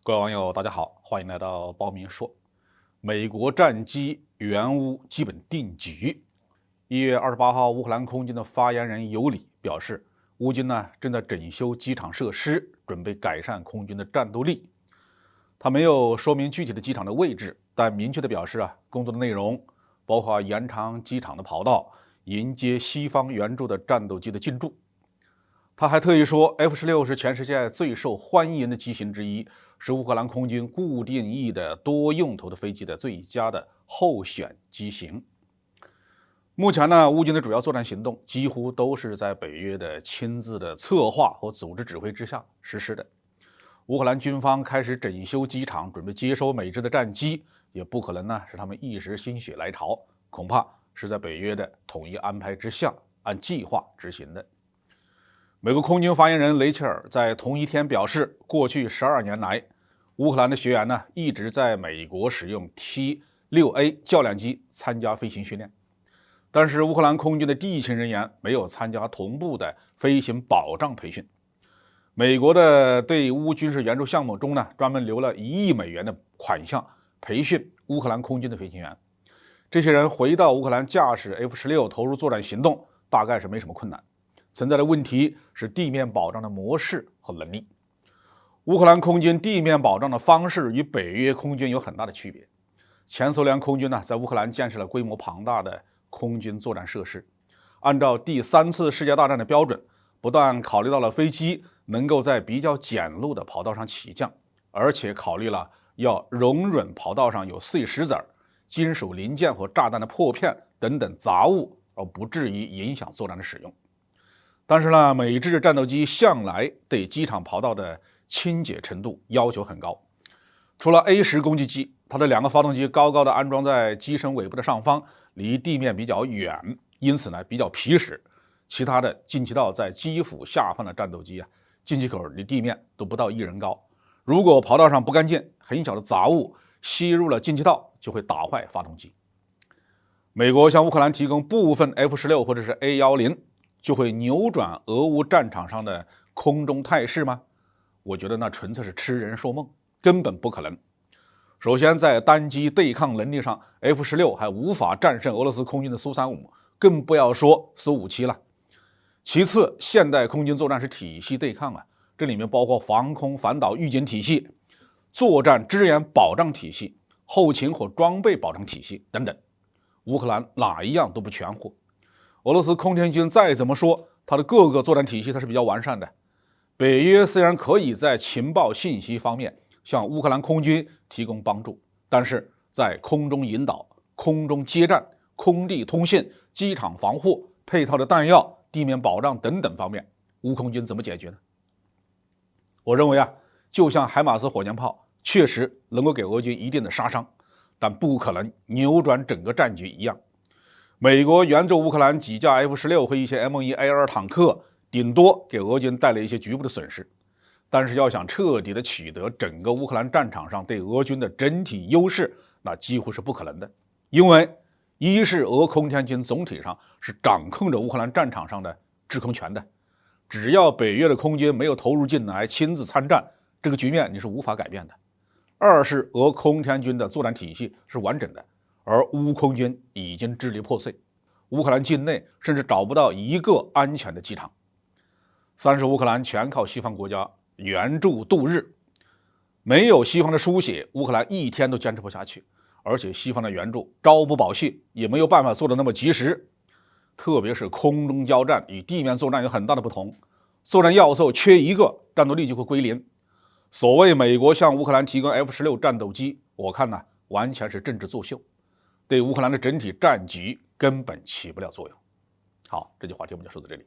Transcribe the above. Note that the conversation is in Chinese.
各位网友，大家好，欢迎来到包明说。美国战机援乌基本定局。1月28号，乌克兰空军的发言人尤里表示，乌军正在整修机场设施，准备改善空军的战斗力。他没有说明具体的机场的位置，但明确的表示工作的内容包括延长机场的跑道，迎接西方援助的战斗机的进驻。他还特意说 ，F-16是全世界最受欢迎的机型之一，是乌克兰空军固定翼的多用途的飞机的最佳的候选机型。目前乌军的主要作战行动几乎都是在北约的亲自的策划和组织指挥之下实施的。乌克兰军方开始整修机场，准备接收美制的战机，也不可能是他们一时心血来潮，恐怕是在北约的统一安排之下，按计划执行的。美国空军发言人雷切尔在同一天表示，过去12年来，乌克兰的学员一直在美国使用 T-6A 较量机参加飞行训练，但是乌克兰空军的地勤人员没有参加同步的飞行保障培训。美国的对乌军事援助项目中专门留了1亿美元的款项培训乌克兰空军的飞行员。这些人回到乌克兰驾驶 F-16投入作战行动，大概是没什么困难。存在的问题是地面保障的模式和能力。乌克兰空军地面保障的方式与北约空军有很大的区别。前苏联空军在乌克兰建设了规模庞大的空军作战设施，按照第3次世界大战的标准，不但考虑到了飞机能够在比较简路的跑道上起降，而且考虑了要容忍跑道上有碎石子、金属零件和炸弹的破片等等杂物，而不至于影响作战的使用。但是美制战斗机向来对机场跑道的清洁程度要求很高。除了 A10攻击机，它的2个发动机高高的安装在机身尾部的上方，离地面比较远，因此比较皮实。其他的进气道在机腹下方的战斗机进气口离地面都不到1人高。如果跑道上不干净，很小的杂物吸入了进气道，就会打坏发动机。美国向乌克兰提供部分 F-16或者是 A-10，就会扭转俄乌战场上的空中态势吗？我觉得那纯粹是痴人说梦，根本不可能。首先，在单机对抗能力上 ，F-16还无法战胜俄罗斯空军的苏35，更不要说苏57了。其次，现代空军作战是体系对抗这里面包括防空反导预警体系、作战支援保障体系、后勤和装备保障体系等等，乌克兰哪一样都不全乎。俄罗斯空天军再怎么说，它的各个作战体系它是比较完善的。北约虽然可以在情报信息方面向乌克兰空军提供帮助，但是在空中引导、空中接战、空地通信、机场防护、配套的弹药、地面保障等等方面，乌空军怎么解决呢？我认为就像海马斯火箭炮确实能够给俄军一定的杀伤，但不可能扭转整个战局一样。美国援助乌克兰几架 F-16和一些 M1A2 坦克，顶多给俄军带来一些局部的损失，但是要想彻底的取得整个乌克兰战场上对俄军的整体优势，那几乎是不可能的。因为一是俄空天军总体上是掌控着乌克兰战场上的制空权的，只要北约的空军没有投入进来亲自参战，这个局面你是无法改变的。二是俄空天军的作战体系是完整的，而乌空军已经支离破碎，乌克兰境内甚至找不到一个安全的机场。三是乌克兰全靠西方国家援助度日，没有西方的输血，乌克兰一天都坚持不下去。而且西方的援助朝不保夕，也没有办法做得那么及时。特别是空中交战与地面作战有很大的不同，作战要素缺一个，战斗力就会归零。所谓美国向乌克兰提供 F-16战斗机，我看完全是政治作秀，对乌克兰的整体战局根本起不了作用。好，这期话题我们就说到这里。